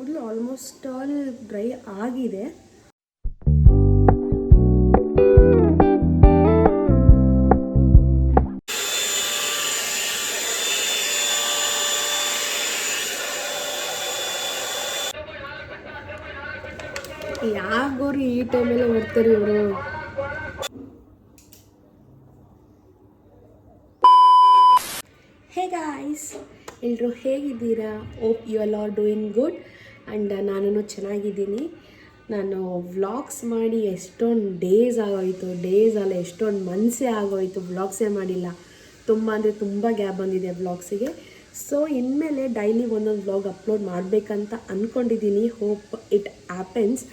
ಕೂದಲು almost all dry ಆಗಿದೆ. ಯಾಗೋರು ಈ ಟೈಮಲ್ಲಿ ಬರ್ತಾರೆ ಇವರು. ಹೇ ಗಾಯ್ಸ್, ಎಲ್ಲರೂ ಹೇಗಿದ್ದೀರಾ? Hope you all are doing good. And ನಾನು ಚೆನ್ನಾಗಿದ್ದೀನಿ. ನಾನು ವ್ಲಾಗ್ಸ್ ಮಾಡಿ ಎಷ್ಟೊಂದು ಡೇಸ್ ಆಗೋಯಿತು, ಡೇಸ್ ಅಲ್ಲ ಎಷ್ಟೊಂದು ಮಂತ್ಸೇ ಆಗೋಯಿತು, ವ್ಲಾಗ್ಸೇ ಮಾಡಿಲ್ಲ. ತುಂಬ ಅಂದರೆ ತುಂಬ ಗ್ಯಾಪ್ ಬಂದಿದೆ ವ್ಲಾಗ್ಸಿಗೆ. ಸೊ ಇನ್ಮೇಲೆ ಡೈಲಿ ಒಂದೊಂದು ವ್ಲಾಗ್ ಅಪ್ಲೋಡ್ ಮಾಡಬೇಕಂತ ಅಂದ್ಕೊಂಡಿದ್ದೀನಿ. Hope it happens.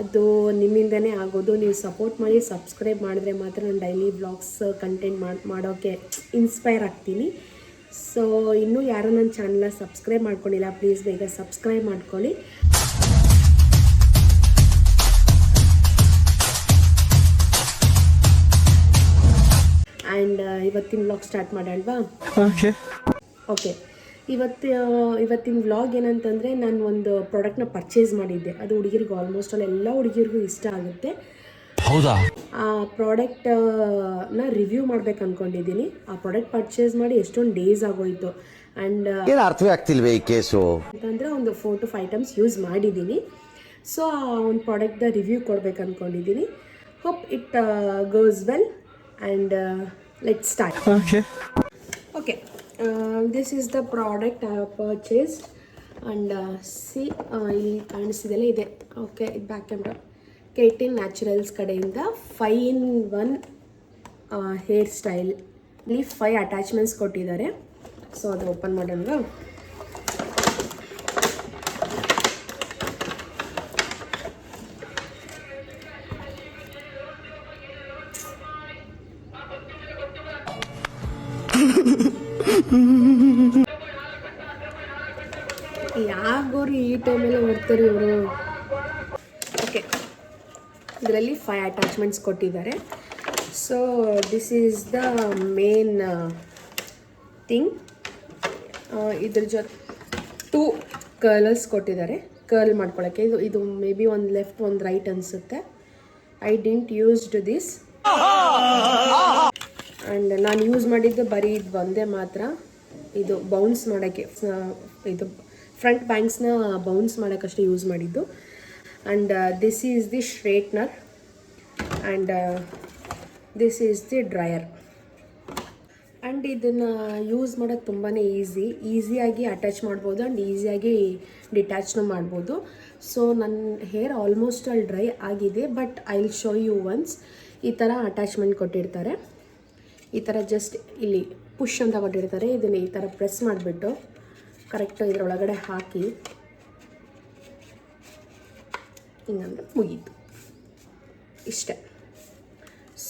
ಅದು ನಿಮ್ಮಿಂದನೇ ಆಗೋದು. ನೀವು ಸಪೋರ್ಟ್ ಮಾಡಿ ಸಬ್ಸ್ಕ್ರೈಬ್ ಮಾಡಿದ್ರೆ ಮಾತ್ರ ನಾನು ಡೈಲಿ ವ್ಲಾಗ್ಸ್ ಕಂಟೆಂಟ್ ಮಾಡೋಕ್ಕೆ ಇನ್ಸ್ಪೈರ್ ಆಗ್ತೀನಿ. ಸೊ ಇನ್ನೂ ಯಾರು ನನ್ನ ಚಾನಲ್ನ ಸಬ್ಸ್ಕ್ರೈಬ್ ಮಾಡ್ಕೊಂಡಿಲ್ಲ, ಪ್ಲೀಸ್ ಬೇಗ ಸಬ್ಸ್ಕ್ರೈಬ್ ಮಾಡ್ಕೊಳ್ಳಿ. ಆ್ಯಂಡ್ ಇವತ್ತಿನ ವ್ಲಾಗ್ ಸ್ಟಾರ್ಟ್ ಮಾಡೋಣವಾ? ಓಕೆ. ಇವತ್ತಿನ ವ್ಲಾಗ್ ಏನಂತಂದರೆ, ನಾನು ಒಂದು ಪ್ರಾಡಕ್ಟ್ನ ಪರ್ಚೇಸ್ ಮಾಡಿದ್ದೆ. ಅದು ಹುಡುಗಿರಿಗೆ ಆಲ್ಮೋಸ್ಟ್ ಎಲ್ಲ ಹುಡುಗಿರಿಗೂ ಇಷ್ಟ ಆಗುತ್ತೆ. ಹೌದಾ? ಆ ಪ್ರಾಡಕ್ಟ್ನ ರಿವ್ಯೂ ಮಾಡ್ಬೇಕು ಅಂದ್ಕೊಂಡಿದ್ದೀನಿ. ಆ ಪ್ರಾಡಕ್ಟ್ ಪರ್ಚೇಸ್ ಮಾಡಿ ಎಷ್ಟೊಂದು ಡೇಸ್ ಆಗೋಯಿತು. ಆ್ಯಂಡ್ ಅರ್ಥವೇ ಆಗ್ತಿಲ್ವೇ ಈ ಕೇಸು ಅಂತಂದರೆ ಒಂದು 4 to 5 ಟೈಮ್ಸ್ ಯೂಸ್ ಮಾಡಿದ್ದೀನಿ. ಸೊ ಆ ಒಂದು ಪ್ರಾಡಕ್ಟ್ನ ರಿವ್ಯೂ ಕೊಡ್ಬೇಕು ಅಂದ್ಕೊಂಡಿದ್ದೀನಿ. Hope it goes well and let's start. Okay. This is the product I have purchased and see ಇಲ್ಲಿ ಕಾಣಿಸ್ತಿದೆಯಲ್ಲ ಇದೆ. ಓಕೆ, ಇದು ಬ್ಯಾಕ್ ಕ್ಯಾಮ್ರಾ. ಕೆಟಿನ್ ನ್ಯಾಚುರಲ್ಸ್ ಕಡೆಯಿಂದ 5-in-1 ಹೇರ್ ಸ್ಟೈಲ್. ಇಲ್ಲಿ 5 ಅಟ್ಯಾಚ್ಮೆಂಟ್ಸ್ ಕೊಟ್ಟಿದ್ದಾರೆ. ಸೊ ಅದು ಓಪನ್ ಮಾಡೋಣ. ಯಾಗೋರು ಈ ಟೈಮಲ್ಲಿ ಬರ್ತಾರೆ ಇವರು. ಓಕೆ, ಇದರಲ್ಲಿ 5 ಅಟ್ಯಾಚ್ಮೆಂಟ್ಸ್ ಕೊಟ್ಟಿದ್ದಾರೆ. So this is the main thing. ಇದ್ರ ಜೊತೆ 2 ಕರ್ಲರ್ಸ್ ಕೊಟ್ಟಿದ್ದಾರೆ, ಕರ್ಲ್ ಮಾಡ್ಕೊಳ್ಳೋಕ್ಕೆ. ಇದು ಮೇ ಬಿ ಒಂದು ಲೆಫ್ಟ್ ಒಂದು ರೈಟ್ ಅನಿಸುತ್ತೆ. I didn't used this. And ನಾನು ಯೂಸ್ ಮಾಡಿದ್ದು ಬರೀ ಇದು ಒಂದೇ ಮಾತ್ರ. ಇದು ಬೌನ್ಸ್ ಮಾಡೋಕ್ಕೆ, ಇದು ಫ್ರಂಟ್ ಬ್ಯಾಂಗ್ಸ್ನ ಬೌನ್ಸ್ ಮಾಡೋಕ್ಕಷ್ಟೇ ಯೂಸ್ ಮಾಡಿದ್ದು. And this is the straightener and this is the dryer. And ಇದನ್ನು ಯೂಸ್ ಮಾಡೋದು ತುಂಬಾ ಈಸಿಯಾಗಿ ಅಟ್ಯಾಚ್ ಮಾಡ್ಬೋದು ಆ್ಯಂಡ್ ಈಸಿಯಾಗಿ ಡಿಟ್ಯಾಚ್ನೂ ಮಾಡ್ಬೋದು. ಸೊ ನನ್ನ ಹೇರ್ ಆಲ್ಮೋಸ್ಟ್ ಅಲ್ಲಿ ಡ್ರೈ ಆಗಿದೆ, but I will show you once. ಈ ಥರ ಅಟ್ಯಾಚ್ಮೆಂಟ್ ಕೊಟ್ಟಿರ್ತಾರೆ. ಈ ಥರ ಜಸ್ಟ್ ಇಲ್ಲಿ ಪುಷ್ ಅಂತ ಕೊಟ್ಟಿರ್ತಾರೆ. ಇದನ್ನು ಈ ಥರ ಪ್ರೆಸ್ ಮಾಡಿಬಿಟ್ಟು ಕರೆಕ್ಟು ಇದರೊಳಗಡೆ ಹಾಕಿ ಹಿಂಗಂದ್ರೆ ಮುಗೀತು, ಇಷ್ಟೇ.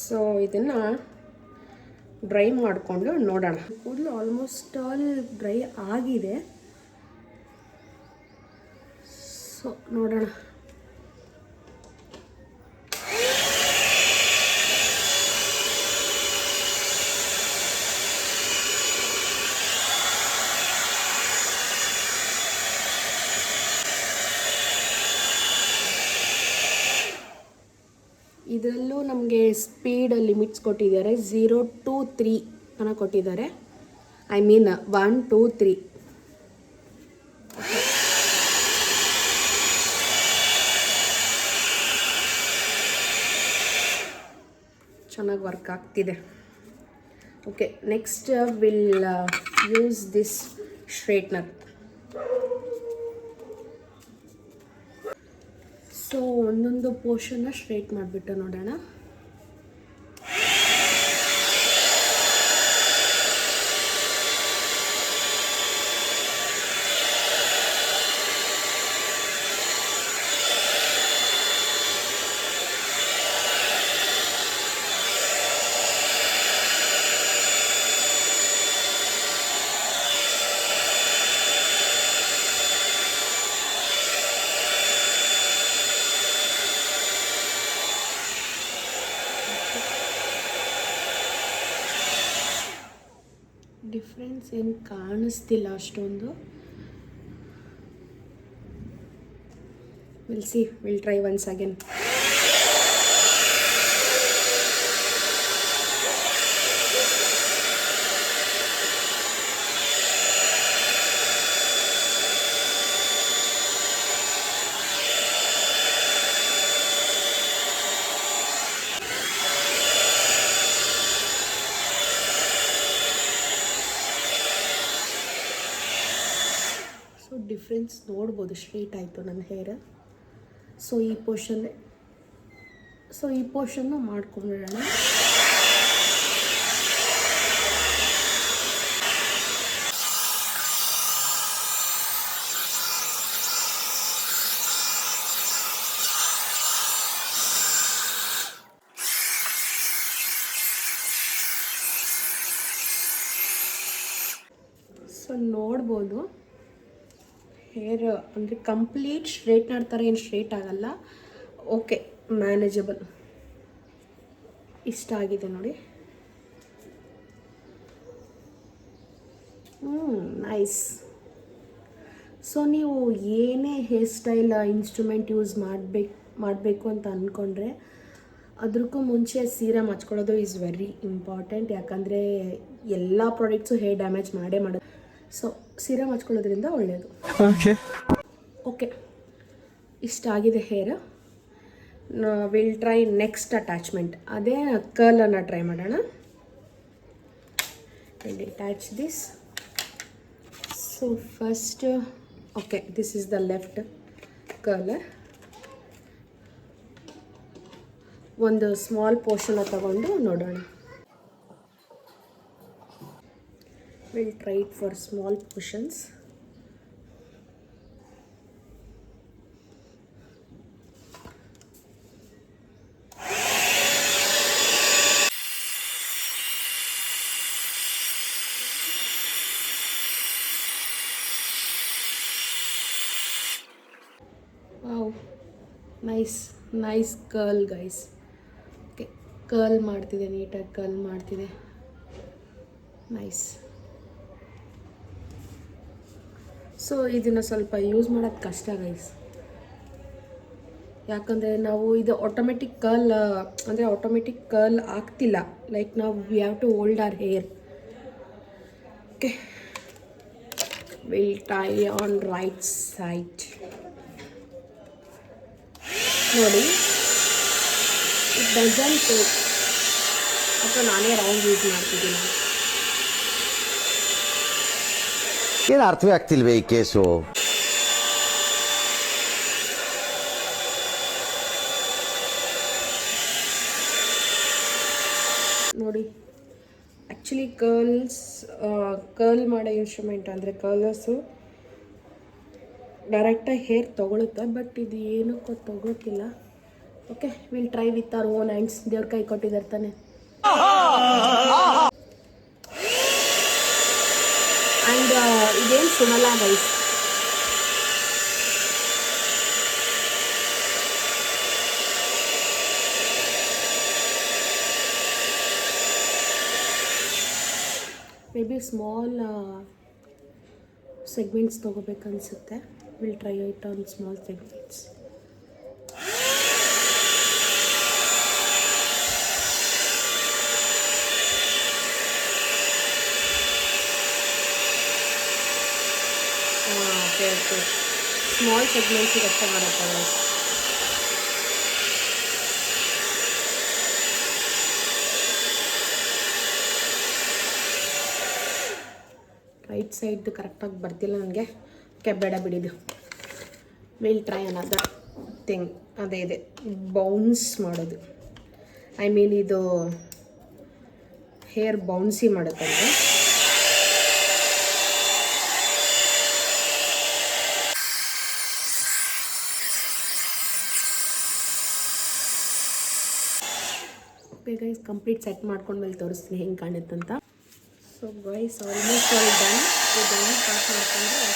ಸೊ ಇದನ್ನು ಡ್ರೈ ಮಾಡಿಕೊಂಡು ನೋಡೋಣ. ಕೂದಲು ಆಲ್ಮೋಸ್ಟ್ ಆಲ್ ಡ್ರೈ ಆಗಿದೆ. ಸೊ ನೋಡೋಣ. ಇದರಲ್ಲೂ ನಮಗೆ ಸ್ಪೀಡ್ ಲಿಮಿಟ್ಸ್ ಕೊಟ್ಟಿದ್ದಾರೆ. 0 to 3 ಅನ್ನ ಕೊಟ್ಟಿದ್ದಾರೆ. I mean 1 2 3. ಚೆನ್ನಾಗಿ ವರ್ಕ್ ಆಗ್ತಿದೆ. Okay, next will use this straightener. So ಒಂದೊಂದು ಪೋರ್ಷನ್ನ ಸ್ಟ್ರೈಟ್ ಮಾಡಿಬಿಟ್ಟು ನೋಡೋಣ. ಡಿಫ್ರೆನ್ಸ್ ಏನು ಕಾಣಿಸ್ತಿಲ್ಲ ಅಷ್ಟೊಂದು. Will see, will try once again. So difference ನೋಡ್ಬೋದು, ಸ್ಟ್ರೈಟ್ ಆಯಿತು ನನ್ನ ಹೇರ್. ಸೊ ಈ ಪೋರ್ಷನ್ನ ಮಾಡ್ಕೊಂಡ್ಬಿಡೋಣ. ಸೊ ನೋಡ್ಬೋದು ಹೇರ್ ಅಂದರೆ ಕಂಪ್ಲೀಟ್ ಸ್ಟ್ರೇಟ್ನರ್ ಥರ ಏನು ಸ್ಟ್ರೇಟ್ ಆಗಲ್ಲ. Okay, manageable. ಇಷ್ಟ ಆಗಿದೆ ನೋಡಿ. ನೈಸ್. ಸೊ ನೀವು ಏನೇ ಹೇರ್ ಸ್ಟೈಲ್ ಇನ್ಸ್ಟ್ರೂಮೆಂಟ್ ಯೂಸ್ ಮಾಡಬೇಕು ಅಂತ ಅಂದ್ಕೊಂಡ್ರೆ ಅದಕ್ಕೂ ಮುಂಚೆ ಸೀರಮ್ ಹಚ್ಕೊಳ್ಳೋದು ಈಸ್ ವೆರಿ ಇಂಪಾರ್ಟೆಂಟ್. ಯಾಕಂದರೆ ಎಲ್ಲ ಪ್ರಾಡಕ್ಟ್ಸು ಹೇರ್ ಡ್ಯಾಮೇಜ್ ಮಾಡೋದು. ಸೊ ಸೀರಮ್ ಹಚ್ಕೊಳ್ಳೋದ್ರಿಂದ ಒಳ್ಳೆಯದು. ಓಕೆ, ಇಷ್ಟ ಆಗಿದೆ hair. Will try next attachment. ಅದೇ ಕರ್ಲನ್ನು ಟ್ರೈ ಮಾಡೋಣ. Will attach this. So first, okay, this is the left curler. ಒಂದು ಸ್ಮಾಲ್ ಪೋರ್ಷನ್ ತಗೊಂಡು ನೋಡೋಣ. Will try it for small portions. Wow, nice curl guys. Okay, curl ಮಾಡ್ತಿದೆ, ನೀಟಾಗಿ curl ಮಾಡ್ತಿದೆ. Nice. So ಇದನ್ನು ಸ್ವಲ್ಪ ಯೂಸ್ ಮಾಡೋದು ಕಷ್ಟ ಗೈಸ್. ಯಾಕಂದರೆ ನಾವು ಇದು ಆಟೋಮೆಟಿಕ್ ಕರ್ಲ್ ಆಗ್ತಿಲ್ಲ. ಲೈಕ್ ನಾವು we have to hold our hair. Okay, will tie on right side. ನೋಡಿ, ಇಟ್ ಡಸಂಟ್ ಟೇಕ್. ಅಥವಾ ನಾನೇ ರೌಂಡ್ ಯೂಸ್ ಮಾಡ್ತಿದ್ದೀನಿ. ಏನು ಅರ್ಥವೇ ಆಗ್ತಿಲ್ವೇ ಈ ಕೇಸು? ನೋಡಿ, ಆ್ಯಕ್ಚುಲಿ ಕರ್ಲ್ ಮಾಡೋ ಇನ್ಸ್ಟ್ರೂಮೆಂಟ್ ಅಂದರೆ ಕರ್ಲರ್ಸು ಡೈರೆಕ್ಟಾಗಿ ಹೇರ್ ತೊಗೊಳುತ್ತೆ. ಬಟ್ ಇದು ಏನಕ್ಕೂ ತೊಗೊಳ್ತಿಲ್ಲ. Okay, will try with our own hands. ದೇವ್ರ ಕೈ ಕೊಟ್ಟಿದ್ದಾರೆ ತಾನೆ. ಆ್ಯಂಡ್ ಇದೇನು ಸುಡಲ್ಲ guys. Maybe small segments ತೊಗೋಬೇಕನ್ಸುತ್ತೆ. Will try it on small segments. Okay, small ಸೆಗ್ಮೆಂಟ್ಸಿಗೆ ಅಷ್ಟೇ ಮಾಡುತ್ತೆ. ರೈಟ್ ಸೈಡ್ದು ಕರೆಕ್ಟಾಗಿ ಬರ್ತಿಲ್ಲ ನನಗೆ. ಓಕೆ, ಬೇಡ ಬಿಡಿದು. Will try another thing. ಅದೇ ಇದೆ ಬೌನ್ಸ್ ಮಾಡೋದು. ಐ ಮೀನ್ ಇದು ಹೇರ್ ಬೌನ್ಸಿ ಮಾಡುತ್ತಂತೆ. ಓಕೆ ಗೈಸ್, ಕಂಪ್ಲೀಟ್ ಸೆಟ್ ಮಾಡ್ಕೊಂಡ್ಮೇಲೆ ತೋರಿಸ್ತೀನಿ ಹೆಂಗೆ ಕಾಣುತ್ತಂತ. So guys, almost all done. ಇದನ್ನು ಸ್ಟಾರ್ಟ್ ಮಾಡ್ಕೊಂಡ್ರೆ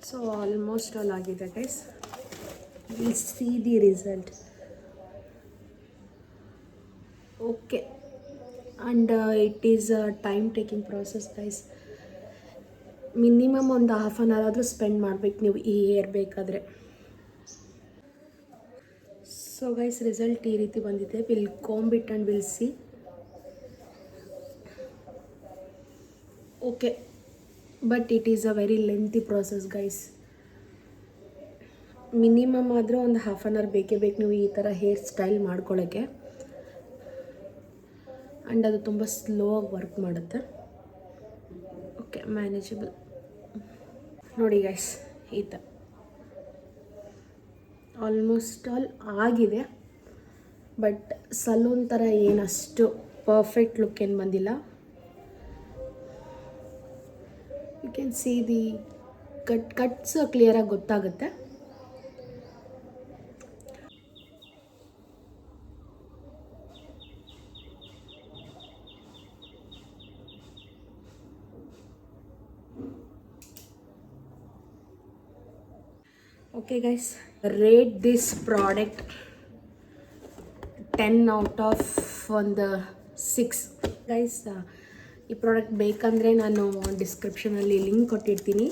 ಸೊ ಆಲ್ಮೋಸ್ಟ್ ಆಲ್ ಆಗಿದೆ guys. Will see the result. Okay, and it is a time taking process guys. Minimum ಒಂದು ಹಾಫ್ ಆನ್ ಅವರ್ ಆದರೂ spend ಮಾಡ್ಬೇಕು ನೀವು ಈ ಹೇರ್ ಬೇಕಾದರೆ. ಸೊ ಗೈಸ್ ರಿಸಲ್ಟ್ ಈ ರೀತಿ ಬಂದಿದೆ. Will comb it and will see. Okay, but it is a very lengthy process guys. Minimum ಆದರೂ ಒಂದು ಹಾಫ್ ಆನ್ ಅವರ್ ಬೇಕೇ ಬೇಕು ನೀವು ಈ ಥರ ಹೇರ್ ಸ್ಟೈಲ್ ಮಾಡ್ಕೊಳ್ಳೋಕ್ಕೆ. ಆ್ಯಂಡ್ ಅದು ತುಂಬ ಸ್ಲೋ ಆಗಿ ವರ್ಕ್ ಮಾಡುತ್ತೆ. Okay, manageable. ನೋಡಿ ಗೈಸ್, ಈ ಥರ ಆಲ್ಮೋಸ್ಟ್ ಆಲ್ ಆಗಿದೆ. ಬಟ್ ಸಲೂನ್ ಥರ ಏನಷ್ಟು ಪರ್ಫೆಕ್ಟ್ ಲುಕ್ ಏನು ಬಂದಿಲ್ಲ. You can see the cuts ಕ್ಲಿಯರಾಗಿ ಗೊತ್ತಾಗುತ್ತೆ. Okay guys, rate this product 10 out of ಒಂದು 6 ಗೈಸ್. ಈ ಪ್ರಾಡಕ್ಟ್ ಬೇಕಂದರೆ ನಾನು ಡಿಸ್ಕ್ರಿಪ್ಷನಲ್ಲಿ ಲಿಂಕ್ ಕೊಟ್ಟಿರ್ತೀನಿ,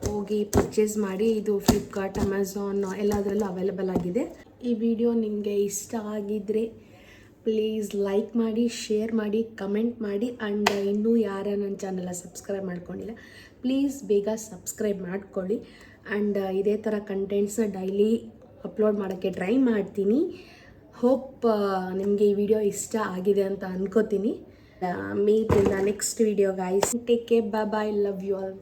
ಹೋಗಿ ಪರ್ಚೇಸ್ ಮಾಡಿ. ಇದು ಫ್ಲಿಪ್ಕಾರ್ಟ್, ಅಮೆಝಾನ್ ಎಲ್ಲದರಲ್ಲೂ ಅವೈಲೇಬಲ್ ಆಗಿದೆ. ಈ ವಿಡಿಯೋ ನಿಮಗೆ ಇಷ್ಟ ಆಗಿದ್ದರೆ ಪ್ಲೀಸ್ ಲೈಕ್ ಮಾಡಿ, ಶೇರ್ ಮಾಡಿ, ಕಮೆಂಟ್ ಮಾಡಿ. ಆ್ಯಂಡ್ ಇನ್ನೂ ಯಾರು ನನ್ನ ಚಾನಲ್ನ ಸಬ್ಸ್ಕ್ರೈಬ್ ಮಾಡ್ಕೊಂಡಿಲ್ಲ ಪ್ಲೀಸ್ ಬೇಗ ಸಬ್ಸ್ಕ್ರೈಬ್ ಮಾಡ್ಕೊಳ್ಳಿ. ಆ್ಯಂಡ್ ಇದೇ ಥರ ಕಂಟೆಂಟ್ಸ್ನ ಡೈಲಿ ಅಪ್ಲೋಡ್ ಮಾಡೋಕ್ಕೆ ಟ್ರೈ ಮಾಡ್ತೀನಿ. ಹೋಪ್ ನಿಮಗೆ ಈ ವಿಡಿಯೋ ಇಷ್ಟ ಆಗಿದೆ ಅಂತ ಅನ್ಕೋತೀನಿ. Meet in the next video guys. Take care, bye bye, love you all.